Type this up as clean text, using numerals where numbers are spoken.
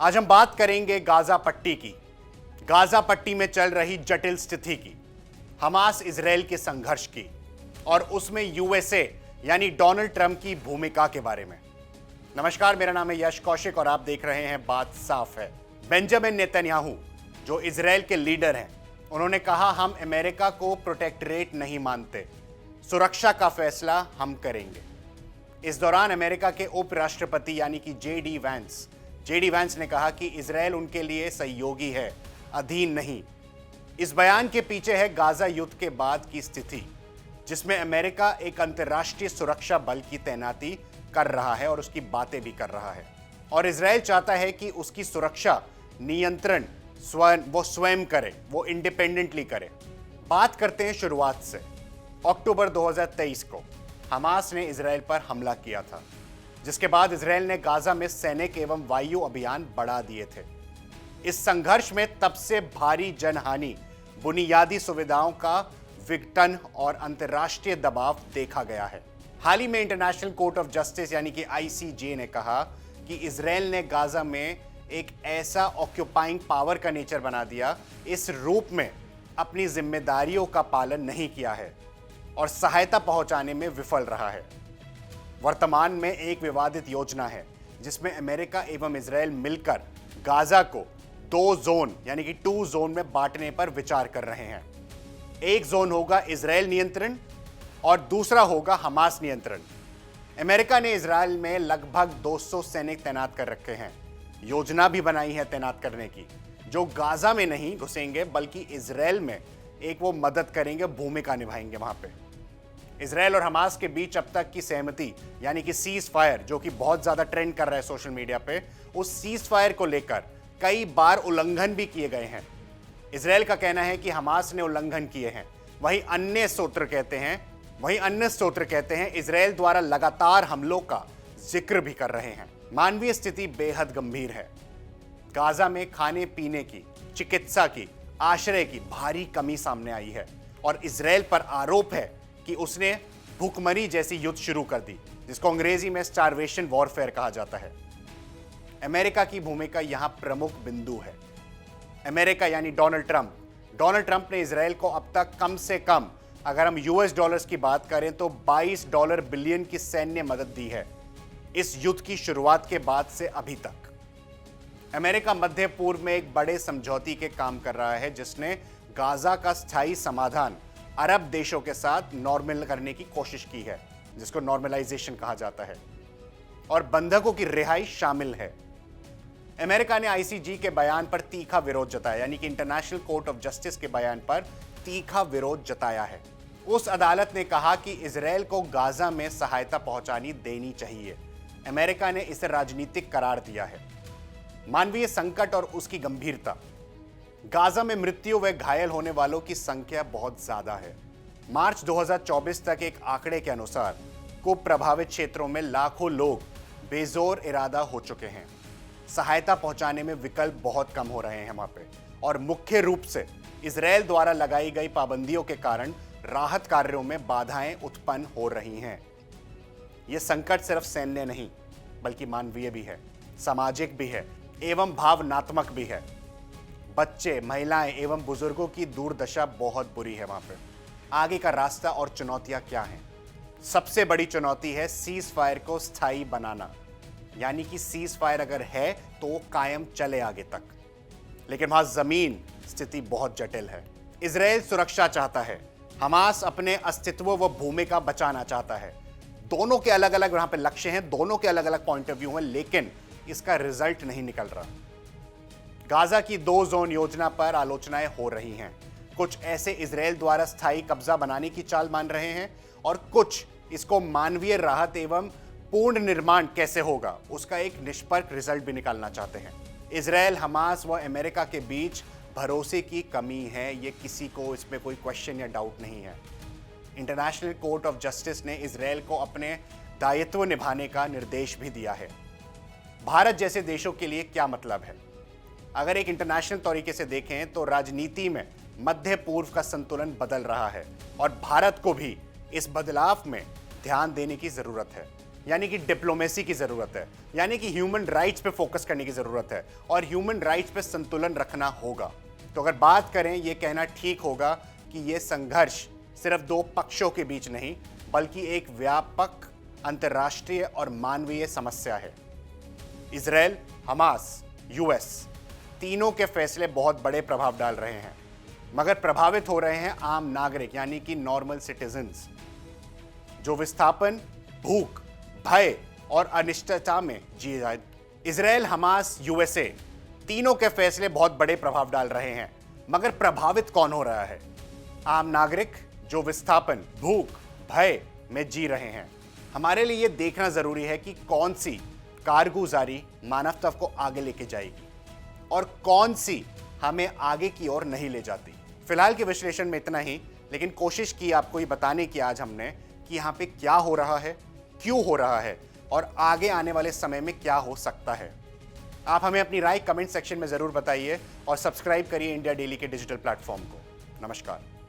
आज हम बात करेंगे गाजा पट्टी की। गाजा पट्टी में चल रही जटिल स्थिति की, हमास इजराइल के संघर्ष की और उसमें यूएसए यानी डोनाल्ड ट्रंप की भूमिका के बारे में। नमस्कार, मेरा नाम है यश कौशिक और आप देख रहे हैं बात साफ है। बेंजामिन नेतन्याहू जो इजराइल के लीडर हैं, उन्होंने कहा हम अमेरिका को प्रोटेक्टरेट नहीं मानते, सुरक्षा का फैसला हम करेंगे। इस दौरान अमेरिका के उपराष्ट्रपति यानी कि जेडी वैंस ने कहा कि इजराइल उनके लिए सहयोगी है, अधीन नहीं। इस बयान के पीछे है गाजा युद्ध के बाद की स्थिति, जिसमें अमेरिका एक अंतर्राष्ट्रीय सुरक्षा बल की तैनाती कर रहा है और उसकी बातें भी कर रहा है, और इजराइल चाहता है कि उसकी सुरक्षा नियंत्रण स्वयं करे, वो इंडिपेंडेंटली करे। बात करते हैं शुरुआत से। अक्टूबर 2023 को हमास ने इजराइल पर हमला किया था, जिसके बाद इजराइल ने गाजा में सैनिक एवं वायु अभियान बढ़ा दिए थे। इस संघर्ष में तब से भारी जनहानि, बुनियादी सुविधाओं का विघटन और अंतर्राष्ट्रीय दबाव देखा गया है। हाल ही में इंटरनेशनल कोर्ट ऑफ जस्टिस यानी कि आईसीजे ने कहा कि इजराइल ने गाजा में एक ऐसा ऑक्यूपाइंग पावर का नेचर बना दिया, इस रूप में अपनी जिम्मेदारियों का पालन नहीं किया है और सहायता पहुंचाने में विफल रहा है। वर्तमान में एक विवादित योजना है जिसमें अमेरिका एवं इजराइल मिलकर गाजा को 2 जोन यानी कि 2 जोन में बांटने पर विचार कर रहे हैं। एक जोन होगा इजराइल नियंत्रण और दूसरा होगा हमास नियंत्रण। अमेरिका ने इजराइल में लगभग 200 सैनिक तैनात कर रखे हैं। योजना भी बनाई है तैनात करने की, जो गाजा में नहीं घुसेंगे बल्कि इजराइल में एक वो मदद करेंगे, भूमिका निभाएंगे वहां पे। इजराइल और हमास के बीच अब तक की सहमति यानी कि सीज फायर, जो कि बहुत ज्यादा ट्रेंड कर रहा है सोशल मीडिया पे, उस सीज फायर को लेकर कई बार उल्लंघन भी किए गए हैं। इजराइल का कहना है कि हमास ने उल्लंघन किए हैं, वहीं अन्य स्रोत कहते हैं इजराइल द्वारा लगातार हमलों का जिक्र भी कर रहे हैं। मानवीय स्थिति बेहद गंभीर है। गाजा में खाने पीने की, चिकित्सा की, आश्रय की भारी कमी सामने आई है और इजराइल पर आरोप है कि उसने भूखमरी जैसी युद्ध शुरू कर दी, जिसको अंग्रेजी में स्टारवेशन वॉरफेयर कहा जाता है। अमेरिका की भूमिका यहां प्रमुख बिंदु है। अमेरिका यानी डोनाल्ड ट्रंप ने इजराइल को अब तक कम से कम, अगर हम यूएस डॉलर्स की बात करें तो $22 बिलियन की सैन्य मदद दी है इस युद्ध की शुरुआत के बाद से अभी तक। अमेरिका मध्य पूर्व में एक बड़े समझौते के काम कर रहा है, जिसने गाजा का स्थायी समाधान अरब देशों के साथ नॉर्मल करने की कोशिश की है, जिसको नॉर्मलाइजेशन कहा जाता है, और बंधकों की रिहाई शामिल है। अमेरिका ने आईसीजे के बयान पर तीखा विरोध जताया, यानी कि इंटरनेशनल कोर्ट ऑफ जस्टिस के बयान पर तीखा विरोध जताया है। उस अदालत ने कहा कि इजराइल को गाजा में सहायता पहुंचानी देनी चाहिए। अमेरिका ने इसे राजनीतिक करार दिया है। मानवीय संकट और उसकी गंभीरता। गाजा में मृत्यु व घायल होने वालों की संख्या बहुत ज्यादा है। मार्च 2024 तक एक आंकड़े के अनुसार कुछ प्रभावित क्षेत्रों में लाखों लोग बेजोर इरादा हो चुके हैं। सहायता पहुंचाने में विकल्प बहुत कम हो रहे हैं वहां पे, और मुख्य रूप से इजराइल द्वारा लगाई गई पाबंदियों के कारण राहत कार्यों में बाधाएं उत्पन्न हो रही हैं। यह संकट सिर्फ सैन्य नहीं बल्कि मानवीय भी है, सामाजिक भी है एवं भावनात्मक भी है। बच्चे, महिलाएं एवं बुजुर्गों की दुर्दशा बहुत बुरी है वहां पे। आगे का रास्ता और चुनौतियां क्या हैं? सबसे बड़ी चुनौती है सीज फायर को स्थायी बनाना, यानी कि सीज फायर अगर है तो वो कायम चले आगे तक, लेकिन वहां जमीन स्थिति बहुत जटिल है। इजराइल सुरक्षा चाहता है, हमास अपने अस्तित्व व भूमिका बचाना चाहता है। दोनों के अलग अलग यहां पे लक्ष्य हैं, दोनों के अलग अलग पॉइंट ऑफ व्यू हैं, लेकिन इसका रिजल्ट नहीं निकल रहा। गाजा की 2 जोन योजना पर आलोचनाएं हो रही हैं। कुछ ऐसे इजराइल द्वारा स्थायी कब्जा बनाने की चाल मान रहे हैं और कुछ इसको मानवीय राहत एवं पूर्ण निर्माण कैसे होगा उसका एक निष्पक्ष रिजल्ट भी निकालना चाहते हैं। इजराइल, हमास व अमेरिका के बीच भरोसे की कमी है, ये किसी को इसमें कोई क्वेश्चन या डाउट नहीं है। इंटरनेशनल कोर्ट ऑफ जस्टिस ने इजराइल को अपने दायित्व निभाने का निर्देश भी दिया है। भारत जैसे देशों के लिए क्या मतलब है? अगर एक इंटरनेशनल तरीके से देखें तो राजनीति में मध्य पूर्व का संतुलन बदल रहा है और भारत को भी इस बदलाव में ध्यान देने की जरूरत है। यानी कि डिप्लोमेसी की जरूरत है, यानी कि ह्यूमन राइट्स पे फोकस करने की जरूरत है और ह्यूमन राइट्स पे संतुलन रखना होगा। तो अगर बात करें, ये कहना ठीक होगा कि ये संघर्ष सिर्फ दो पक्षों के बीच नहीं बल्कि एक व्यापक अंतर्राष्ट्रीय और मानवीय समस्या है। इजराइल, हमास, यूएस तीनों के फैसले बहुत बड़े प्रभाव डाल रहे हैं, मगर प्रभावित हो रहे हैं आम नागरिक यानी कि नॉर्मल सिटीजन्स, जो विस्थापन, भूख, भय और अनिश्चितता में जी जाए। इजराइल, हमास, यूएसए तीनों के फैसले बहुत बड़े प्रभाव डाल रहे हैं, मगर प्रभावित कौन हो रहा है? आम नागरिक जो विस्थापन, भूख, भय में जी रहे हैं। हमारे लिए यह देखना जरूरी है कि कौन सी कारगुजारी मानवता को आगे लेके जाएगी और कौन सी हमें आगे की ओर नहीं ले जाती। फिलहाल के विश्लेषण में इतना ही, लेकिन कोशिश की आपको ये बताने की आज हमने कि यहाँ पे क्या हो रहा है, क्यों हो रहा है और आगे आने वाले समय में क्या हो सकता है। आप हमें अपनी राय कमेंट सेक्शन में जरूर बताइए और सब्सक्राइब करिए इंडिया डेली के डिजिटल प्लेटफॉर्म को। नमस्कार।